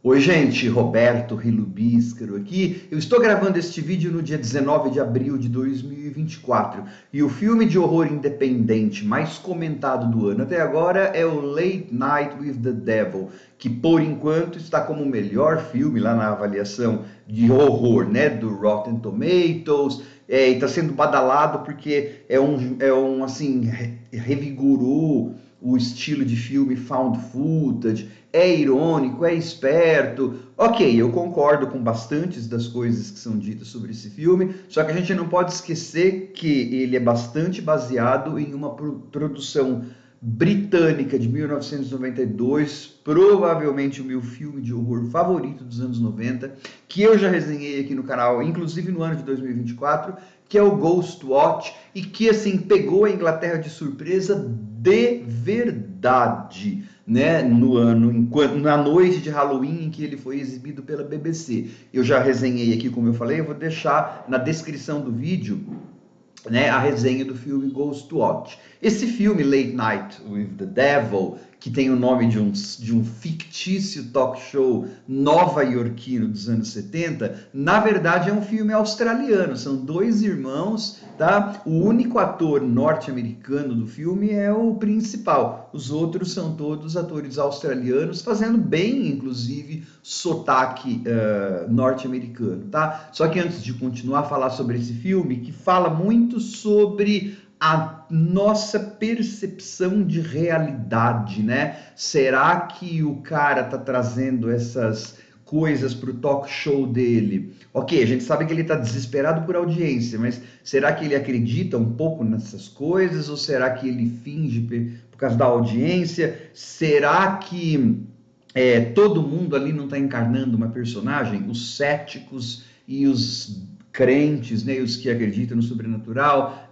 Oi, gente, Roberto Rilubíscaro aqui. Eu estou gravando este vídeo no dia 19 de abril de 2024 e o filme de horror independente mais comentado do ano até agora é o Late Night with the Devil, que por enquanto está como o melhor filme lá na avaliação de horror, né, do Rotten Tomatoes. E está sendo badalado porque assim, revigorou o estilo de filme found footage, é irônico, é esperto. Ok, eu concordo com bastantes das coisas que são ditas sobre esse filme, só que a gente não pode esquecer que ele é bastante baseado em uma produção britânica de 1992, provavelmente o meu filme de horror favorito dos anos 90, que eu já resenhei aqui no canal, inclusive no ano de 2024, que é o Ghostwatch, e que assim pegou a Inglaterra de surpresa de verdade, né, no ano, na noite de Halloween em que ele foi exibido pela BBC. Eu já resenhei aqui, como eu falei, eu vou deixar na descrição do vídeo, né, a resenha do filme Ghostwatch. Esse filme, Late Night with the Devil, que tem o nome de um fictício talk show nova-iorquino dos anos 70, na verdade é um filme australiano. São dois irmãos, tá? O único ator norte-americano do filme é o principal. Os outros são todos atores australianos, fazendo bem, inclusive, sotaque norte-americano, tá? Só que antes de continuar a falar sobre esse filme, que fala muito sobre a nossa percepção de realidade, né? Será que o cara tá trazendo essas coisas para o talk show dele? Ok, a gente sabe que ele está desesperado por audiência, mas será que ele acredita um pouco nessas coisas ou será que ele finge por causa da audiência? Será que todo mundo ali não está encarnando uma personagem? Os céticos e os crentes, né, os que acreditam no sobrenatural,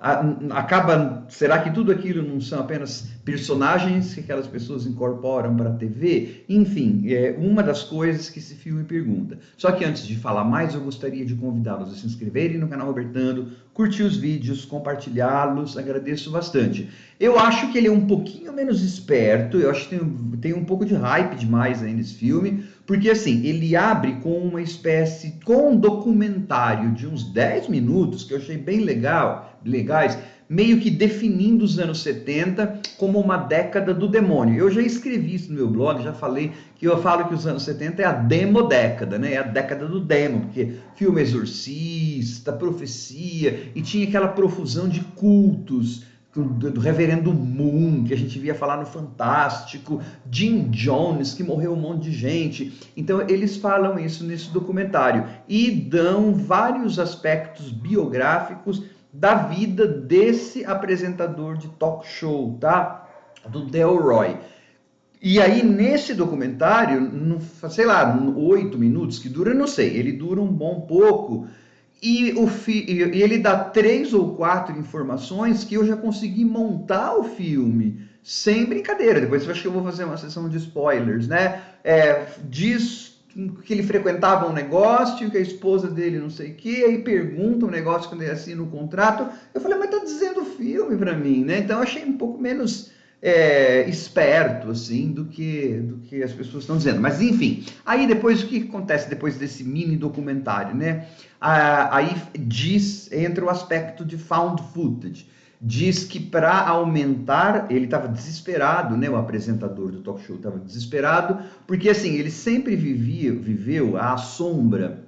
será que tudo aquilo não são apenas personagens que aquelas pessoas incorporam para a TV? Enfim, é uma das coisas que esse filme pergunta. Só que antes de falar mais, eu gostaria de convidá-los a se inscreverem no canal Robertando, curtir os vídeos, compartilhá-los, agradeço bastante. Eu acho que ele é um pouquinho menos esperto, eu acho que tem um pouco de hype demais aí nesse filme, porque assim, ele abre com uma espécie, com um documentário de uns 10 minutos, que eu achei bem legais, meio que definindo os anos 70 como uma década do demônio. Eu já escrevi isso no meu blog, já falei que eu falo que os anos 70 é a demodécada, né? É a década do demo, porque filme Exorcista, Profecia, e tinha aquela profusão de cultos, do Reverendo Moon, que a gente via falar no Fantástico, Jim Jones, que morreu um monte de gente. Então eles falam isso nesse documentário e dão vários aspectos biográficos da vida desse apresentador de talk show, tá? Do Delroy. E aí, nesse documentário, sei lá, 8 minutos que dura, não sei, ele dura um bom pouco, e ele dá 3 ou 4 informações que eu já consegui montar o filme, sem brincadeira. Depois eu acho que eu vou fazer uma sessão de spoilers, né? Diz que ele frequentava um negócio, que a esposa dele não sei o que, aí pergunta um negócio quando ele assina o contrato. Eu falei, mas tá dizendo o filme pra mim, né? Então eu achei um pouco menos esperto, assim, do que as pessoas estão dizendo. Mas, enfim, aí depois, o que acontece depois desse mini documentário, né? Aí entra o aspecto de found footage. Diz que para aumentar, ele estava desesperado, né? O apresentador do talk show estava desesperado, porque, assim, ele sempre viveu à sombra.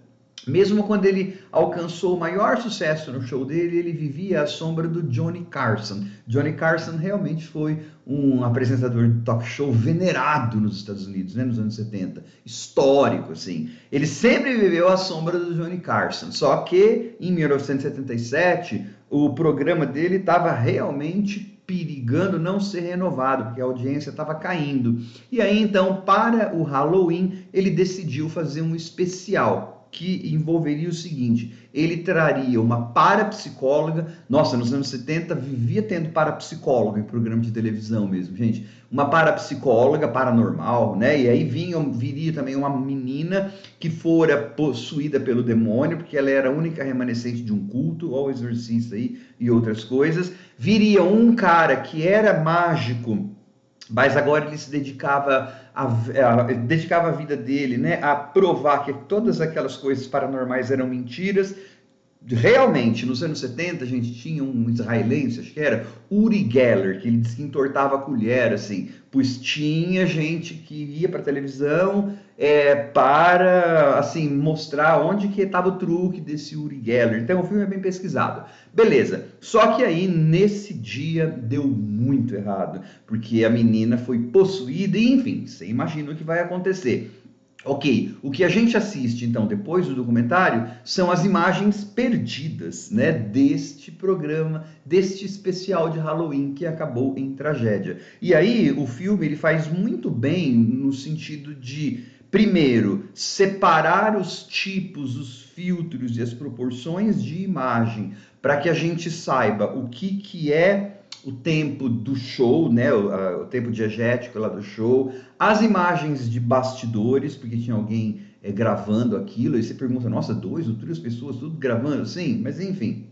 Mesmo quando ele alcançou o maior sucesso no show dele, ele vivia à sombra do Johnny Carson. Johnny Carson realmente foi um apresentador de talk show venerado nos Estados Unidos, né, nos anos 70. Histórico, assim. Ele sempre viveu à sombra do Johnny Carson. Só que, em 1977, o programa dele estava realmente perigando não ser renovado, porque a audiência estava caindo. E aí, então, para o Halloween, ele decidiu fazer um especial que envolveria o seguinte: ele traria uma parapsicóloga. Nossa, nos anos 70 vivia tendo parapsicóloga em programa de televisão mesmo, gente. Uma parapsicóloga paranormal, né? E aí viria também uma menina que fora possuída pelo demônio, porque ela era a única remanescente de um culto, ou exorcista aí, e outras coisas. Viria um cara que era mágico mas agora ele se dedicava dedicava a vida dele, né, a provar que todas aquelas coisas paranormais eram mentiras. Realmente, nos anos 70, a gente tinha um israelense, acho que era Uri Geller, que ele disse que entortava a colher, assim, pois tinha gente que ia para a televisão para, assim, mostrar onde que estava o truque desse Uri Geller. Então, o filme é bem pesquisado. Beleza, só que aí, nesse dia, deu muito errado, porque a menina foi possuída e, enfim, você imagina o que vai acontecer. Ok, o que a gente assiste então depois do documentário são as imagens perdidas, né, deste programa, deste especial de Halloween que acabou em tragédia. E aí o filme ele faz muito bem no sentido de, primeiro, separar os tipos, os filtros e as proporções de imagem para que a gente saiba o que é o tempo do show, né, o tempo diegético lá do show, as imagens de bastidores, porque tinha alguém gravando aquilo, e você pergunta, nossa, 2 ou 3 pessoas, tudo gravando? Sim, mas enfim.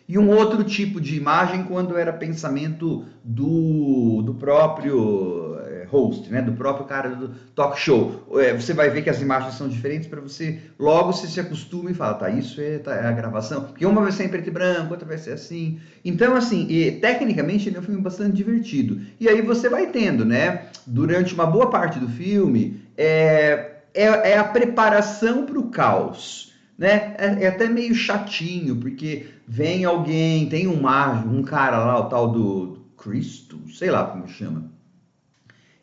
E um outro tipo de imagem quando era pensamento do próprio host, né, do próprio cara do talk show. Você vai ver que as imagens são diferentes para você logo se acostuma e fala, tá, isso é a gravação. Porque uma vai ser em preto e branco, outra vai ser assim. Então, assim, tecnicamente ele é um filme bastante divertido. E aí você vai tendo, né, durante uma boa parte do filme, é a preparação para o caos. Né? É até meio chatinho, porque vem alguém, tem um cara lá, o tal do Cristo, sei lá como chama.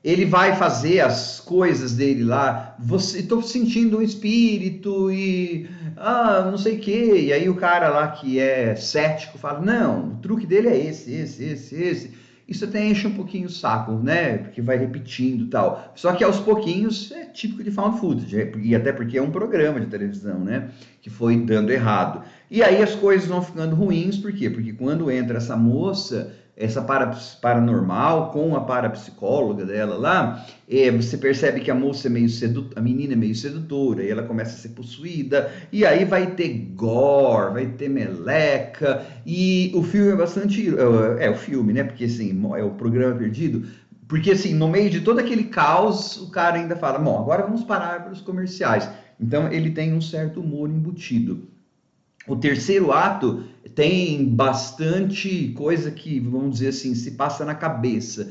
Ele vai fazer as coisas dele lá, estou sentindo um espírito e não sei o que. E aí o cara lá que é cético fala, não, o truque dele é esse. Isso até enche um pouquinho o saco, né? Porque vai repetindo e tal. Só que aos pouquinhos é típico de found footage, e até porque é um programa de televisão, né? Que foi dando errado. E aí as coisas vão ficando ruins, por quê? Porque quando entra essa moça, essa paranormal com a parapsicóloga dela lá, você percebe que a moça é meio a menina é meio sedutora, e ela começa a ser possuída, e aí vai ter gore, vai ter meleca, e o filme é bastante... o filme, né? Porque assim, é o programa perdido, porque assim, no meio de todo aquele caos, o cara ainda fala, bom, agora vamos parar para os comerciais. Então ele tem um certo humor embutido. O terceiro ato tem bastante coisa que, vamos dizer assim, se passa na cabeça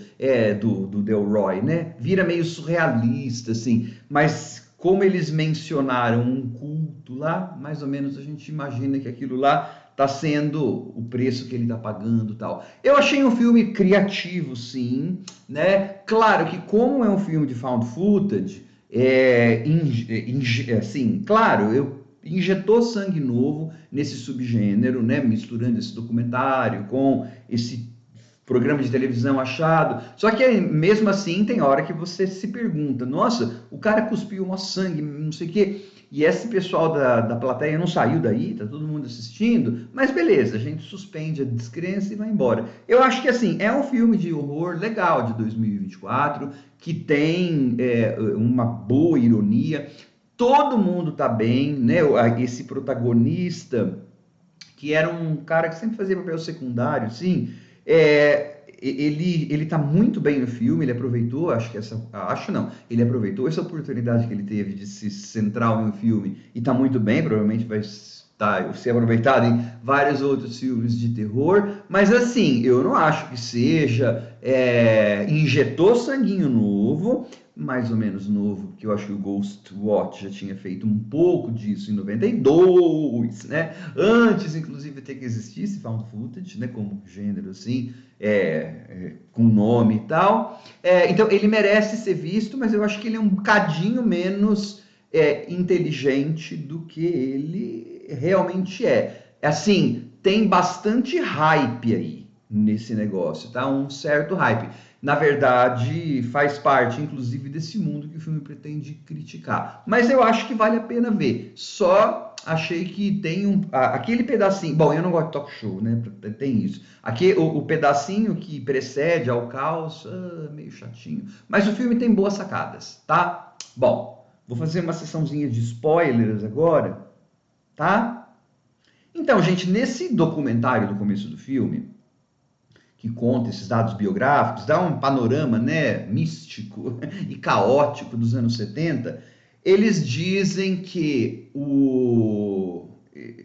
do Delroy, né? Vira meio surrealista, assim, mas como eles mencionaram um culto lá, mais ou menos a gente imagina que aquilo lá está sendo o preço que ele está pagando e tal. Eu achei um filme criativo, sim, né? Claro que como é um filme de found footage, assim, claro, injetou sangue novo nesse subgênero, né, misturando esse documentário com esse programa de televisão achado. Só que mesmo assim tem hora que você se pergunta, nossa, o cara cuspiu um sangue, não sei o quê, e esse pessoal da plateia não saiu daí, tá todo mundo assistindo, mas beleza, a gente suspende a descrença e vai embora. Eu acho que assim, é um filme de horror legal de 2024, que tem uma boa ironia, todo mundo tá bem, né? Esse protagonista, que era um cara que sempre fazia papel secundário, sim, ele tá muito bem no filme, ele aproveitou, ele aproveitou essa oportunidade que ele teve de se centrar em um filme e tá muito bem, provavelmente vai ser aproveitado em vários outros filmes de terror, mas assim, eu não acho que seja, injetou sanguinho novo, mais ou menos novo, porque eu acho que o Ghostwatch já tinha feito um pouco disso em 92, né? Antes, inclusive, até que existisse found footage, né? Como gênero, assim, com nome e tal. Então, ele merece ser visto, mas eu acho que ele é um bocadinho menos inteligente do que ele realmente é. Assim, tem bastante hype aí nesse negócio, tá? Um certo hype. Na verdade, faz parte, inclusive, desse mundo que o filme pretende criticar. Mas eu acho que vale a pena ver. Só achei que tem aquele pedacinho... Bom, eu não gosto de talk show, né? Tem isso. Aqui, o pedacinho que precede ao caos, meio chatinho. Mas o filme tem boas sacadas, tá? Bom, vou fazer uma sessãozinha de spoilers agora, tá? Então, gente, nesse documentário do começo do filme, que conta esses dados biográficos, dá um panorama, né, místico e caótico dos anos 70, eles dizem que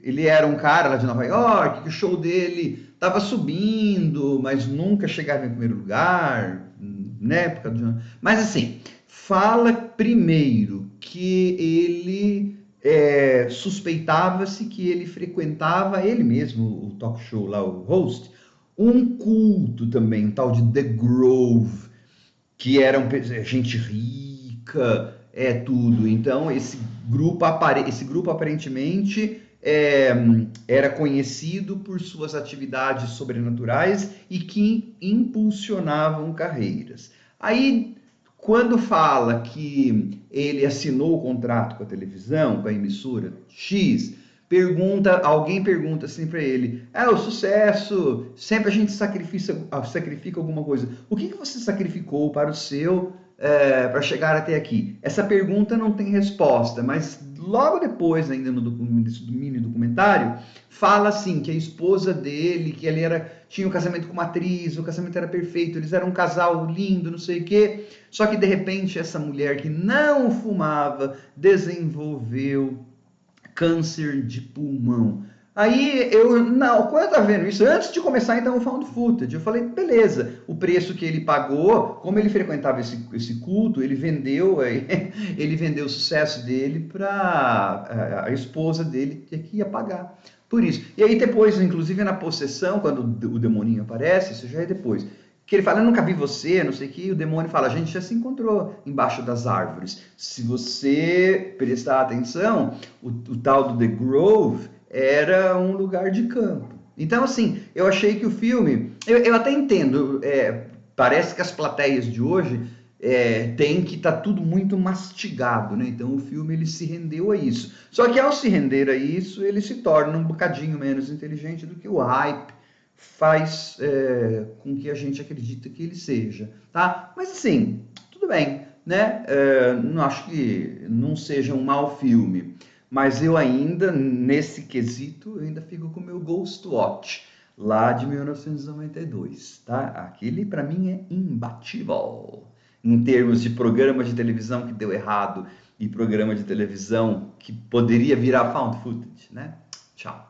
ele era um cara lá de Nova York, que o show dele estava subindo, mas nunca chegava em primeiro lugar, né? Mas assim, fala primeiro que ele suspeitava-se que ele frequentava, ele mesmo, o talk show lá, o host, um culto também, um tal de The Grove, que era gente rica, tudo. Então, esse grupo aparentemente era conhecido por suas atividades sobrenaturais e que impulsionavam carreiras. Aí, quando fala que ele assinou o contrato com a televisão, com a emissora X, alguém pergunta assim para ele: o sucesso, sempre a gente sacrifica alguma coisa. O que você sacrificou para o seu, para chegar até aqui? Essa pergunta não tem resposta, mas logo depois, ainda no mini documentário, fala assim que a esposa dele, que ele tinha um casamento com uma atriz, o casamento era perfeito, eles eram um casal lindo, não sei o quê. Só que de repente essa mulher que não fumava desenvolveu câncer de pulmão. Aí quando eu tava vendo isso, antes de começar então o found footage, eu falei, beleza, o preço que ele pagou, como ele frequentava esse culto, ele vendeu o sucesso dele para a esposa dele que ia pagar por isso. E aí depois, inclusive na possessão, quando o demoninho aparece, isso já é depois, que ele fala, eu nunca vi você, não sei o que, e o demônio fala, a gente já se encontrou embaixo das árvores. Se você prestar atenção, o tal do The Grove era um lugar de campo. Então, assim, eu achei que o filme, eu até entendo, parece que as plateias de hoje tem que estar tudo muito mastigado, né? Então o filme ele se rendeu a isso. Só que ao se render a isso, ele se torna um bocadinho menos inteligente do que o hype faz com que a gente acredite que ele seja, tá? Mas assim, tudo bem, né? Não acho que não seja um mau filme, mas eu ainda, nesse quesito, eu ainda fico com o meu Ghostwatch, lá de 1992, tá? Aquele, para mim, é imbatível. Em termos de programa de televisão que deu errado e programa de televisão que poderia virar found footage, né? Tchau.